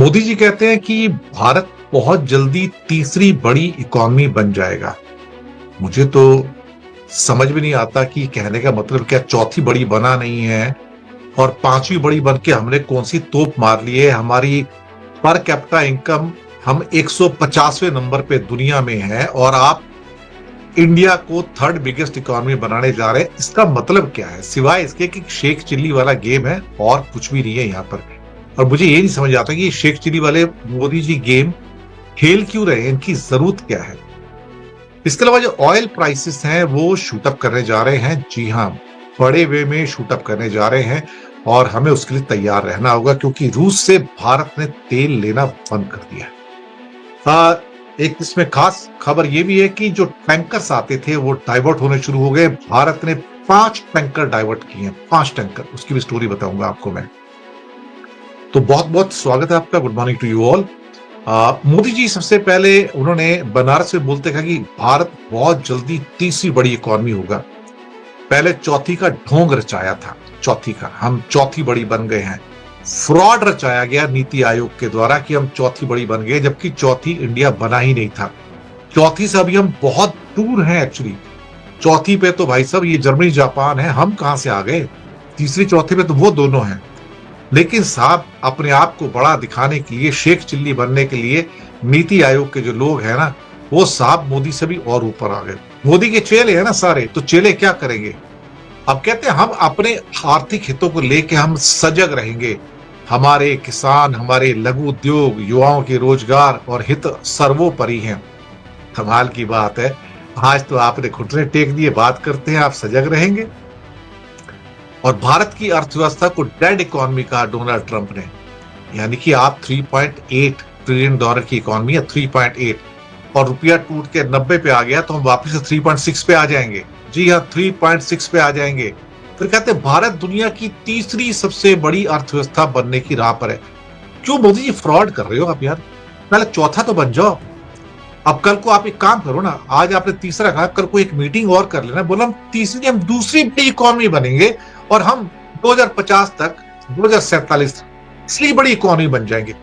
मोदी जी कहते हैं कि भारत बहुत जल्दी तीसरी बड़ी इकॉनमी बन जाएगा। मुझे तो समझ में नहीं आता कि कहने का मतलब क्या, चौथी बड़ी बना नहीं है और पांचवी बड़ी बन के हमने कौन सी तोप मार ली है। हमारी पर कैपिटा इनकम हम 150वें नंबर पे दुनिया में है और आप इंडिया को थर्ड बिगेस्ट इकॉनमी बनाने जा रहे हैं। इसका मतलब क्या है, सिवाय इसके कि शेख चिल्ली वाला गेम है और कुछ भी नहीं है यहाँ पर। और मुझे ये नहीं समझ आता कि शेख चिल्ली वाले मोदी जी गेम खेल क्यों रहे हैं, इनकी जरूरत क्या है। इसके अलावा जो ऑयल प्राइसेस हैं वो शूटअप करने जा रहे हैं। जी हाँ, बड़े वे में शूटअप करने जा रहे हैं और हमें उसके लिए तैयार रहना होगा, क्योंकि रूस से भारत ने तेल लेना बंद कर दिया है। एक इसमें खास खबर यह भी है कि जो टैंकर्स आते थे वो डाइवर्ट होने शुरू हो गए। भारत ने 5 टैंकर डाइवर्ट किए हैं, 5 टैंकर। उसकी भी स्टोरी बताऊंगा आपको मैं। तो बहुत बहुत स्वागत है आपका, good morning to you all. Modi ji सबसे पहले उन्होंने बनारस में बोलते कहा कि भारत बहुत जल्दी तीसरी बड़ी इकॉनमी होगा। पहले चौथी का ढोंग रचाया था, चौथी का हम चौथी बड़ी बन गए हैं। फ्रॉड रचाया गया नीति आयोग के द्वारा कि हम चौथी बड़ी बन गए, जबकि चौथी इंडिया बना ही नहीं था। चौथी से अभी हम बहुत दूर हैं एक्चुअली। चौथी पे तो भाई साहब ये जर्मनी जापान है, हम कहां से आ गए। तीसरी चौथी पे तो वो दोनों हैं। लेकिन साहब अपने आप को बड़ा दिखाने के लिए, शेख चिल्ली बनने के लिए नीति आयोग के जो लोग हैं ना, वो साहब मोदी से भी और ऊपर आ गए। मोदी के चेले हैं ना सारे, तो चेले क्या करेंगे। अब कहते हैं हम अपने आर्थिक हितों को लेके हम सजग रहेंगे। हमारे किसान, हमारे लघु उद्योग, युवाओं के रोजगार और हित सर्वोपरि हैं। कमाल की बात है, आज तो आपने घुटने टेक दिए, बात करते हैं आप सजग रहेंगे। और भारत की अर्थव्यवस्था को डेड इकॉनमी कहा डोनाल्ड ट्रंप ने। यानी कि आप 3.8 ट्रिलियन डॉलर की इकॉनमी है, 3.8, और रुपया टूट के 90 पे आ गया तो हम वापस से 3.6 पे आ जाएंगे। जी हाँ, 3.6 पे आ जाएंगे। फिर कहते हैं भारत दुनिया की तीसरी सबसे बड़ी अर्थव्यवस्था बनने की राह पर है। क्यों मोदी जी फ्रॉड कर रहे हो आप यार, पहले चौथा तो बन जाओ। अब कल को आप एक काम करो ना, आज आपने तीसरा कहा, कल को एक मीटिंग और कर लेना, बोला हम तीसरी, हम दूसरी बड़ी इकॉनमी बनेंगे और हम 2050 तक, 2047 तक इसलिए बड़ी इकॉनमी बन जाएंगे।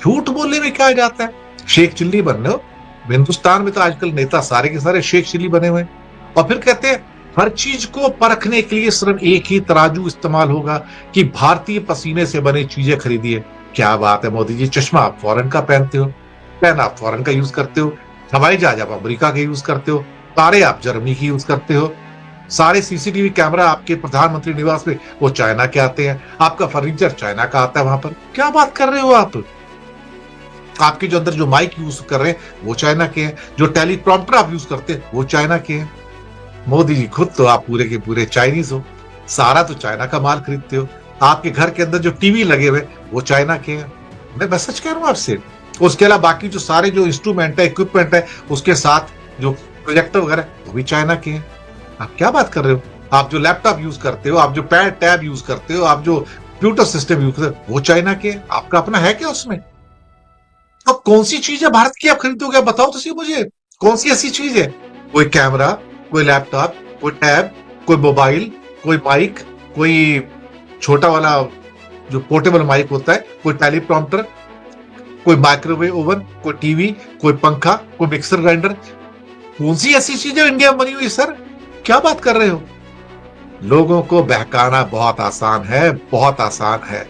झूठ बोलने में क्या जाता है, शेख चिल्ली बनने हो। हिंदुस्तान में तो आजकल नेता सारे के सारे शेख चिल्ली बने हुए हैं। और फिर कहते हैं हर चीज को परखने के लिए सिर्फ एक ही तराजू इस्तेमाल होगा कि भारतीय पसीने से बनी चीजें खरीदिए। क्या बात है मोदी जी, चश्मा आप फॉरेन का पहनते हो, पेन आप फॉरेन का यूज करते हो, हवाई जहाज आप अमेरिका का यूज करते हो, तारे आप जर्मनी की यूज करते हो, सारे सीसीटीवी कैमरा आपके प्रधानमंत्री निवास में वो चाइना के आते हैं, आपका फर्नीचर चाइना का आता है वहां पर। क्या बात कर रहे हो आप। आपके जो अंदर जो माइक यूज कर रहे हैं वो चाइना के हैं, जो टेलीप्रॉम्प्टर आप यूज करते हैं वो चाइना के हैं। मोदी जी खुद तो आप पूरे के पूरे चाइनीज हो, सारा तो चाइना का माल खरीदते हो। आपके घर के अंदर जो टीवी लगे हुए वो चाइना के हैं, मैं सच कह रहा हूं आपसे। उसके अलावा बाकी जो सारे जो इंस्ट्रूमेंट है, इक्विपमेंट है, उसके साथ जो प्रोजेक्टर वगैरह वो भी चाइना के हैं। आप क्या बात कर रहे हो। आप जो लैपटॉप यूज करते हो, आप जो पैड टैब यूज करते हो, आप जो कंप्यूटर सिस्टम यूज करते हो वो चाइना के हैं। आपका अपना है क्या उसमें। तो कौन सी चीज है भारत की आप खरीदोगे, बताओ तो सही मुझे, कौन सी ऐसी चीज है। कोई कैमरा, कोई लैपटॉप, कोई टैब, कोई मोबाइल, कोई माइक, कोई छोटा वाला जो पोर्टेबल माइक होता है, कोई टेलीप्रॉम्प्टर, कोई माइक्रोवेव ओवन, कोई टीवी, कोई पंखा, कोई मिक्सर ग्राइंडर। कौन सी ऐसी चीज है इंडिया में बनी हुई सर, क्या बात कर रहे हो। लोगों को बहकाना बहुत आसान है, बहुत आसान है।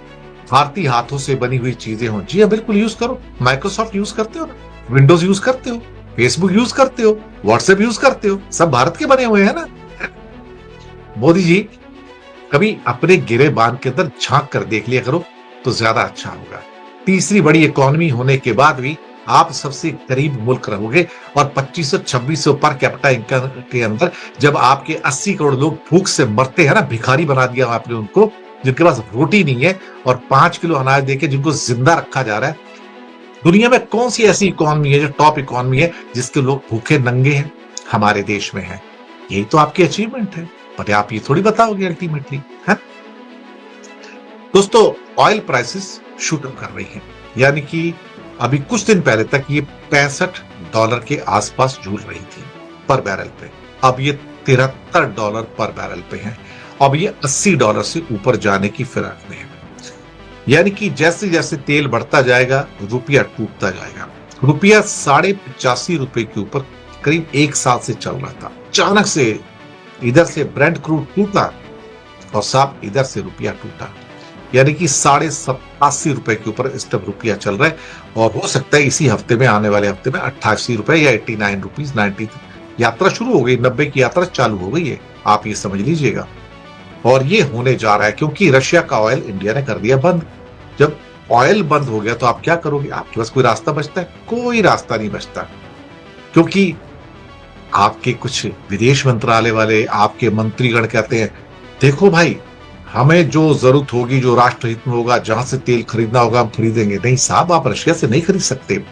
भारतीय हाथों से बनी हुई चीजें हो, जी हाँ बिल्कुल यूज करो। माइक्रोसॉफ्ट यूज करते हो ना, विंडोज यूज करते हो, फेसबुक यूज करते हो, व्हाट्सएप यूज करते हो, सब भारत के बने हुए हैं ना। मोदी जी कभी अपने गिरे बांध के अंदर झांक कर देख लिया करो तो ज्यादा अच्छा होगा। तीसरी बड़ी इकॉनमी होने के बाद भी आप सबसे करीब मुल्क रहोगे और 2500-2600 पर कैपिटा इनकम के अंदर जब आपके 80 करोड़ लोग भूख से मरते हैं ना, भिखारी बना दिया आपने उनको, जिनके पास रोटी नहीं है, और 5 किलो अनाज देके जिनको जिंदा रखा जा रहा है। दुनिया में कौन सी ऐसी इकॉनमी है जो टॉप इकॉनमी है जिसके लोग भूखे नंगे हैं, हमारे देश में है। यही तो आपकी अचीवमेंट है, पर आप ये थोड़ी बताओगे अल्टीमेटली है। दोस्तों ऑयल प्राइसेस शूटअप कर रही हैं, यानी कि अभी कुछ दिन पहले तक ये $65 के आसपास झूल रही थी पर बैरल पे। अब ये $73 पर बैरल पे है। अब ये $80 से ऊपर जाने की फिराक में है। यानी कि जैसे जैसे तेल बढ़ता जाएगा रुपया टूटता जाएगा। रुपया 85.5 रुपए के ऊपर करीब 1 साल से चल रहा था। अचानक से इधर से ब्रेंट क्रूड टूटा और साहब इधर से रुपया टूटा, यानी कि 87.5 रुपए के ऊपर इस टाइम रुपया चल रहा है। और हो सकता है इसी हफ्ते में, आने वाले हफ्ते में 88 रुपए या 89 रुपीज 90 यात्रा शुरू हो गई, 90 की यात्रा चालू हो गई है, आप ये समझ लीजिएगा। और ये होने जा रहा है क्योंकि रशिया का ऑयल इंडिया ने कर दिया बंद। जब ऑयल बंद हो गया तो आप क्या करोगे? आपके पास कोई रास्ता बचता है? कोई रास्ता नहीं बचता, क्योंकि आपके कुछ विदेश मंत्रालय वाले, आपके मंत्रीगण कहते हैं देखो भाई, हमें जो जरूरत होगी, जो राष्ट्रहित में होगा, जहां से तेल खरीदना होगा हम खरीदेंगे। नहीं साहब, आप रशिया से नहीं खरीद सकते।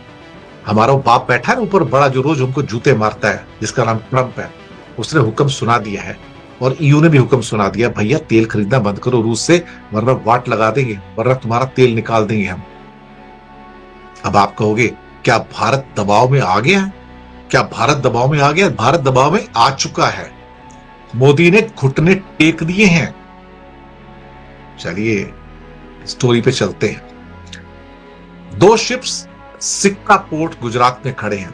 हमारा वो बाप बैठा है ऊपर बड़ा, जो रोज हमको जूते मारता है, जिसका नाम ट्रंप है, उसने हुक्म सुना दिया है और ईयू ने भी हुक्म सुना दिया, भैया तेल खरीदना बंद करो रूस से, वरना वाट लगा देंगे, वरना तुम्हारा तेल निकाल देंगे हम। अब आप कहोगे क्या भारत दबाव में आ गया? क्या भारत दबाव में आ गया? भारत दबाव में आ चुका है। मोदी ने घुटने टेक दिए हैं। चलिए स्टोरी पे चलते हैं। 2 शिप्स सिक्का पोर्ट गुजरात में खड़े हैं।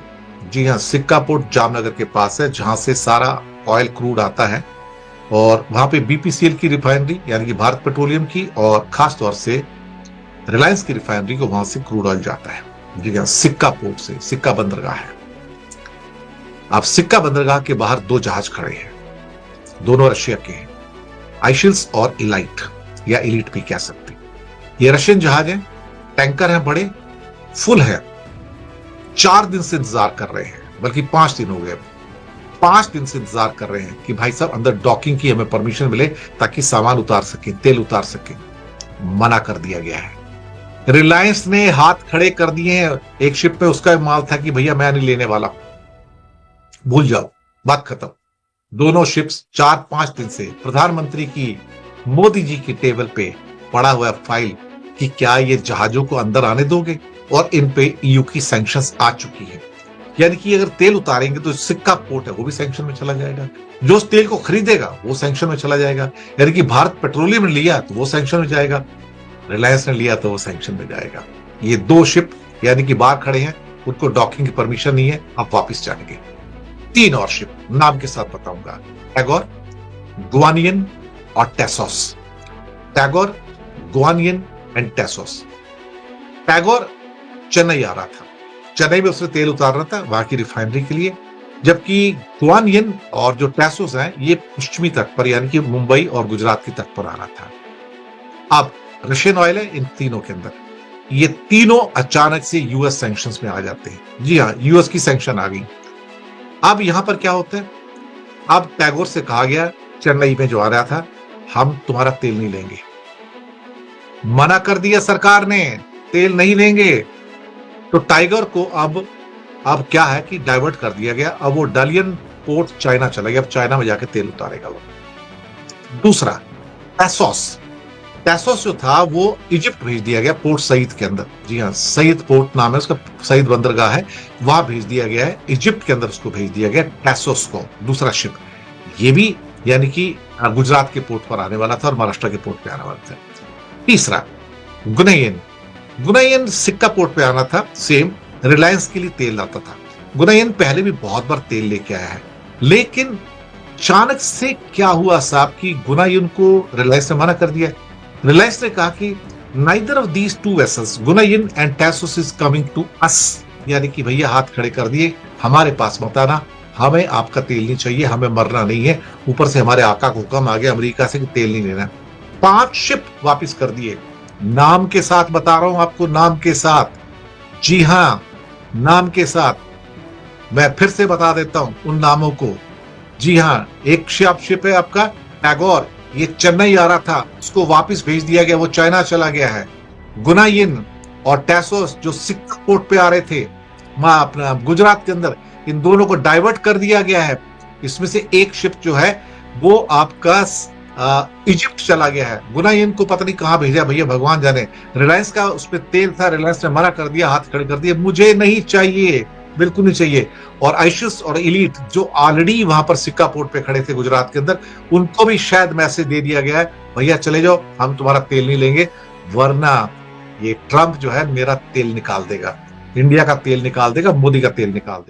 जी हां, सिक्का पोर्ट जामनगर के पास है, जहां से सारा ऑयल क्रूड आता है। और वहां पे बीपीसीएल की रिफाइनरी, यानी कि भारत पेट्रोलियम की, और खास तौर से रिलायंस की रिफाइनरी को वहां से क्रूड ऑयल जाता है। जी हां, सिक्का पोर्ट से, सिक्का बंदरगाह है। अब सिक्का बंदरगाह के बाहर 2 जहाज खड़े हैं, दोनों रशिया के हैं, आइशिल्स और इलाइट, या इलीट भी कह सकते। ये रशियन जहाज हैं, टैंकर हैं, बड़े फुल है। 4 दिन से इंतजार कर रहे हैं, बल्कि 5 दिन हो गए। 5 दिन से इंतजार कर रहे हैं कि भाई साहब अंदर डॉकिंग की हमें परमिशन मिले ताकि सामान उतार सके, तेल उतार सके। मना कर दिया गया है। रिलायंस ने हाथ खड़े कर दिए हैं। एक शिप पे उसका माल था कि भैया मैं नहीं लेने वाला, भूल जाओ, बात खत्म। दोनों शिप्स 4-5 दिन से प्रधानमंत्री की, मोदी जी की टेबल पे पड़ा हुआ फाइल कि क्या ये जहाजों को अंदर आने दोगे, और इन पे ईयू की सैंक्शंस आ चुकी है। यानी कि अगर तेल उतारेंगे तो सिक्का पोर्ट है वो भी सैंक्शन में चला जाएगा, जो उस तेल को खरीदेगा वो सैंक्शन में चला जाएगा। यानी कि भारत पेट्रोलियम ने लिया तो वो सैंक्शन में जाएगा, रिलायंस ने लिया तो वो सैंक्शन में जाएगा। ये 2 शिप यानी कि बाहर खड़े हैं, उनको डॉकिंग की परमिशन नहीं है, अब वापिस जाएंगे। 3 और शिप नाम के साथ बताऊंगा, टैगोर, गुआनियन और टेसोस। टैगोर, गुआनियन एंड टेसोस। टैगोर चेन्नई आ रहा था, चेन्नई में उसने तेल उतारना था वहां की रिफाइनरी के लिए, जबकि गुआनियन और जो टेसोस हैं ये पश्चिमी तट पर, यानी कि मुंबई और गुजरात की तट पर आ रहा था। अब रशियन ऑयल है इन तीनों के अंदर। ये तीनों अचानक से यूएस सैंक्शंस में आ जाते हैं। जी हाँ, यूएस की सैंक्शन आ गई। अब यहां पर क्या होता है, अब टैगोर से कहा गया, चेन्नई में जो आ रहा था, हम तुम्हारा तेल नहीं लेंगे। मना कर दिया सरकार ने, तेल नहीं लेंगे। तो टाइगर को अब क्या है कि डाइवर्ट कर दिया गया। अब वो डालियन पोर्ट चाइना चला गया, अब चाइना में जाके तेल उतारेगा वो। दूसरा टेसोस, टेसोस जो था वो इजिप्ट भेज दिया गया, पोर्ट सईद के अंदर। जी हाँ, सईद पोर्ट नाम है उसका, सईद बंदरगाह है, वहां भेज दिया गया है, इजिप्ट के अंदर उसको भेज दिया गया टेसोस को, दूसरा शिप। ये भी यानी कि गुजरात के पोर्ट पर आने वाला था और महाराष्ट्र के पोर्ट पे आने वाला था। तीसरा गुनयन, गुनयन सिक्का पोर्ट पे आना था, सेम रिलायंस के लिए तेल लाता था। गुनयन पहले भी बहुत बार तेल लेके आया है, लेकिन अचानक से क्या हुआ साहब कि गुनयन को रिलायंस ने मना कर दिया। रिलायंस ने कहा कि नाइदर ऑफ दीज 2 वेसल्स, गुनयन एंड टेसोस, इज कमिंग टू अस, यानी कि भैया हाथ खड़े कर दिए, हमारे पास मत आना, हमें आपका तेल नहीं चाहिए, हमें मरना नहीं है। ऊपर से हमारे आका को हुक्म आ गया अमेरिका से कि तेल नहीं लेना। 5 शिप वापिस कर दिए, नाम के साथ बता रहा हूं आपको, नाम के साथ। जी हां, नाम के साथ। मैं फिर से बता देता हूं उन नामों को। जी हां, एक शिप है आपका टैगोर, ये चेन्नई आ रहा था, उसको वापस भेज दिया गया, वो चाइना चला गया है। गुनायिन और टेसोस जो सिक्का पोर्ट पे आ रहे थे अपना गुजरात के अंदर, इन दोनों को डाइवर्ट कर दिया गया है। इसमें से एक शिप जो है वो आपका इजिप्ट चला गया है। गुनायिन को पता नहीं कहां भेजा भैया, भगवान जाने। रिलायंस का उसमें तेल था, रिलायंस ने मना कर दिया, हाथ खड़े कर दिए, मुझे नहीं चाहिए, बिल्कुल नहीं चाहिए। और आइशिस और इलीट जो ऑलरेडी वहां पर सिक्का पोर्ट पे खड़े थे गुजरात के अंदर, उनको भी शायद मैसेज दे दिया गया है, भैया चले जाओ, हम तुम्हारा तेल नहीं लेंगे। वरना ये ट्रंप जो है मेरा तेल निकाल देगा, इंडिया का तेल निकाल देगा, मोदी का तेल निकाल देगा।